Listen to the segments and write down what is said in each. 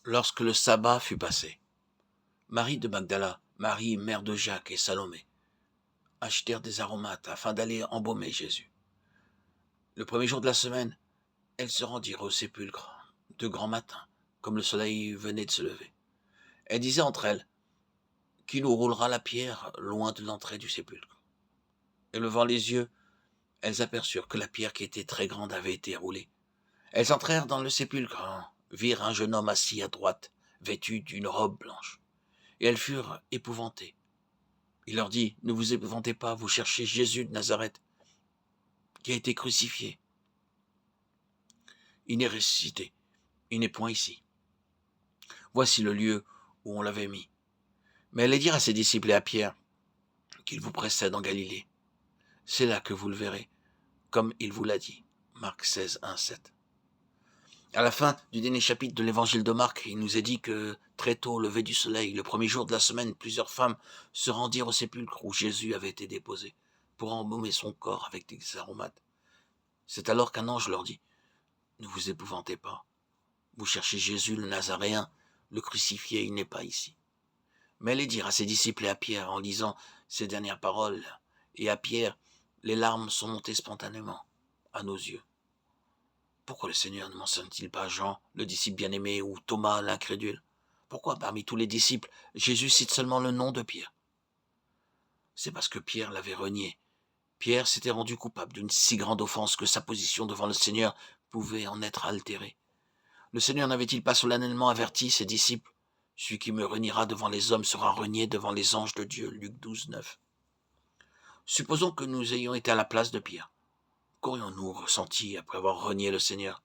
Lorsque le sabbat fut passé, Marie de Magdala, Marie, mère de Jacques et Salomé, achetèrent des aromates afin d'aller embaumer Jésus. Le premier jour de la semaine, elles se rendirent au sépulcre de grand matin, comme le soleil venait de se lever. Elles disaient entre elles, qui nous roulera la pierre loin de l'entrée du sépulcre? Et levant les yeux, elles aperçurent que la pierre qui était très grande avait été roulée. Elles entrèrent dans le sépulcre, virent un jeune homme assis à droite, vêtu d'une robe blanche, et elles furent épouvantées. Il leur dit, ne vous épouvantez pas, vous cherchez Jésus de Nazareth, qui a été crucifié. Il n'est ressuscité, il n'est point ici. Voici le lieu où on l'avait mis. Mais allez dire à ses disciples et à Pierre qu'il vous précède en Galilée. C'est là que vous le verrez, comme il vous l'a dit. Marc 16, 1, 7. À la fin du dernier chapitre de l'évangile de Marc, il nous est dit que très tôt, au lever du soleil, le premier jour de la semaine, plusieurs femmes se rendirent au sépulcre où Jésus avait été déposé pour embaumer son corps avec des aromates. C'est alors qu'un ange leur dit, ne vous épouvantez pas, vous cherchez Jésus le Nazaréen, le crucifié, il n'est pas ici. Mais allez dire à ses disciples et à Pierre, en lisant ces dernières paroles, et à Pierre, les larmes sont montées spontanément à nos yeux. Pourquoi le Seigneur ne mentionne-t-il pas Jean, le disciple bien-aimé, ou Thomas, l'incrédule? Pourquoi parmi tous les disciples, Jésus cite seulement le nom de Pierre? C'est parce que Pierre l'avait renié. Pierre s'était rendu coupable d'une si grande offense que sa position devant le Seigneur pouvait en être altérée. Le Seigneur n'avait-il pas solennellement averti ses disciples? Celui qui me reniera devant les hommes sera renié devant les anges de Dieu. Luc 12, 9. Supposons que nous ayons été à la place de Pierre. Qu'aurions-nous ressenti après avoir renié le Seigneur?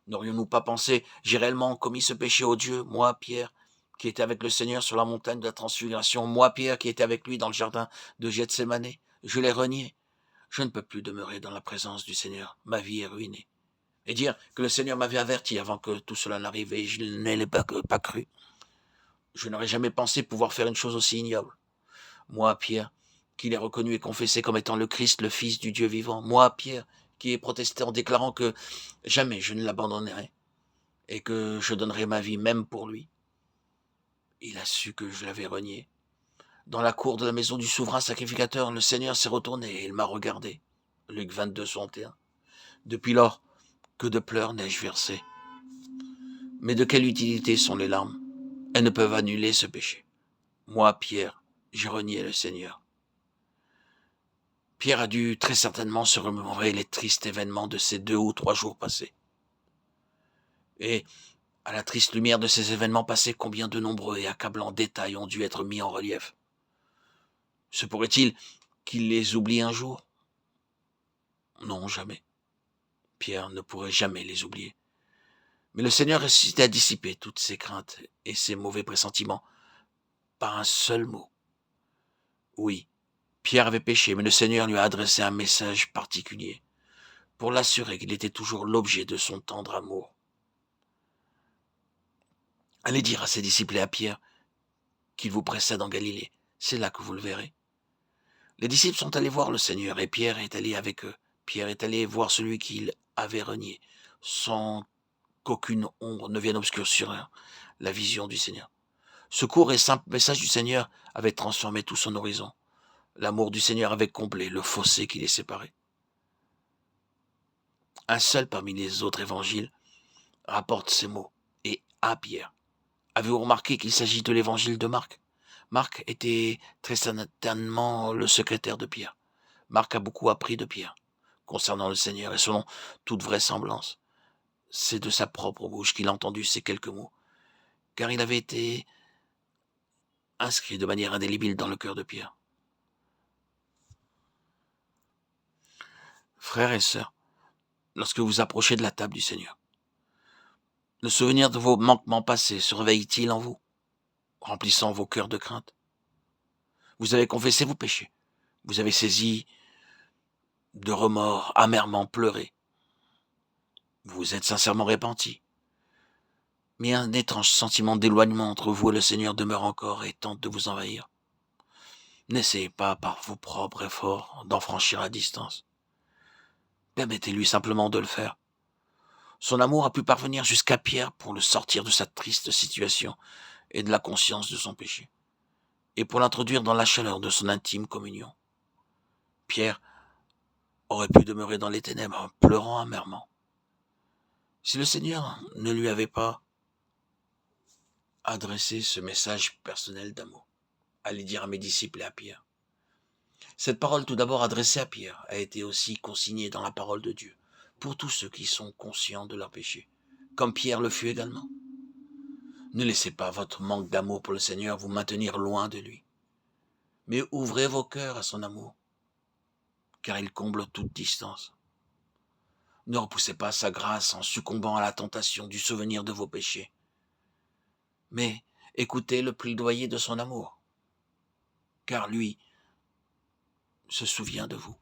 N'aurions-nous pas pensé, j'ai réellement commis ce péché odieux, moi, Pierre, qui était avec le Seigneur sur la montagne de la transfiguration, moi, Pierre, qui était avec lui dans le jardin de Gethsémane, je l'ai renié. Je ne peux plus demeurer dans la présence du Seigneur, ma vie est ruinée. Et dire que le Seigneur m'avait averti avant que tout cela n'arrive et je ne l'ai pas cru. Je n'aurais jamais pensé pouvoir faire une chose aussi ignoble. Moi, Pierre, qui l'ai reconnu et confessé comme étant le Christ, le Fils du Dieu vivant. Moi, Pierre, qui ai protesté en déclarant que jamais je ne l'abandonnerai et que je donnerai ma vie même pour lui. Il a su que je l'avais renié. Dans la cour de la maison du souverain sacrificateur, le Seigneur s'est retourné et il m'a regardé. Luc 22, 61. Depuis lors, que de pleurs n'ai-je versé. Mais de quelle utilité sont les larmes? Elles ne peuvent annuler ce péché. Moi, Pierre, j'ai renié le Seigneur. Pierre a dû très certainement se remémorer les tristes événements de ces 2 ou 3 jours passés. Et, à la triste lumière de ces événements passés, combien de nombreux et accablants détails ont dû être mis en relief. Se pourrait-il qu'il les oublie un jour? Non, jamais. Pierre ne pourrait jamais les oublier. Mais le Seigneur ressuscité a dissipé toutes ses craintes et ses mauvais pressentiments par un seul mot. Oui, Pierre avait péché, mais le Seigneur lui a adressé un message particulier pour l'assurer qu'il était toujours l'objet de son tendre amour. Allez dire à ses disciples et à Pierre qu'il vous précède en Galilée. C'est là que vous le verrez. Les disciples sont allés voir le Seigneur et Pierre est allé avec eux. Pierre est allé voir celui qu'il avait renié, sans qu'aucune ombre ne vienne obscurcir la vision du Seigneur. Ce court et simple message du Seigneur avait transformé tout son horizon. L'amour du Seigneur avait comblé le fossé qui les séparait. Un seul parmi les autres évangiles rapporte ces mots, et à Pierre. Avez-vous remarqué qu'il s'agit de l'évangile de Marc? Marc était très certainement le secrétaire de Pierre. Marc a beaucoup appris de Pierre concernant le Seigneur et selon toute vraisemblance, c'est de sa propre bouche qu'il a entendu ces quelques mots, car il avait été inscrit de manière indélébile dans le cœur de Pierre. Frères et sœurs, lorsque vous approchez de la table du Seigneur, le souvenir de vos manquements passés se réveille-t-il en vous, remplissant vos cœurs de crainte? Vous avez confessé vos péchés, vous avez saisi de remords, amèrement pleuré, vous vous êtes sincèrement repenti, mais un étrange sentiment d'éloignement entre vous et le Seigneur demeure encore et tente de vous envahir. N'essayez pas par vos propres efforts d'en franchir la distance. Permettez-lui simplement de le faire. Son amour a pu parvenir jusqu'à Pierre pour le sortir de sa triste situation et de la conscience de son péché, et pour l'introduire dans la chaleur de son intime communion. Pierre aurait pu demeurer dans les ténèbres, pleurant amèrement, si le Seigneur ne lui avait pas adressé ce message personnel d'amour. Allez dire à mes disciples et à Pierre. Cette parole, tout d'abord adressée à Pierre, a été aussi consignée dans la parole de Dieu, pour tous ceux qui sont conscients de leur péché, comme Pierre le fut également. Ne laissez pas votre manque d'amour pour le Seigneur vous maintenir loin de lui, mais ouvrez vos cœurs à son amour, car il comble toute distance. Ne repoussez pas sa grâce en succombant à la tentation du souvenir de vos péchés, mais écoutez le plaidoyer de son amour, car lui se souvient de vous.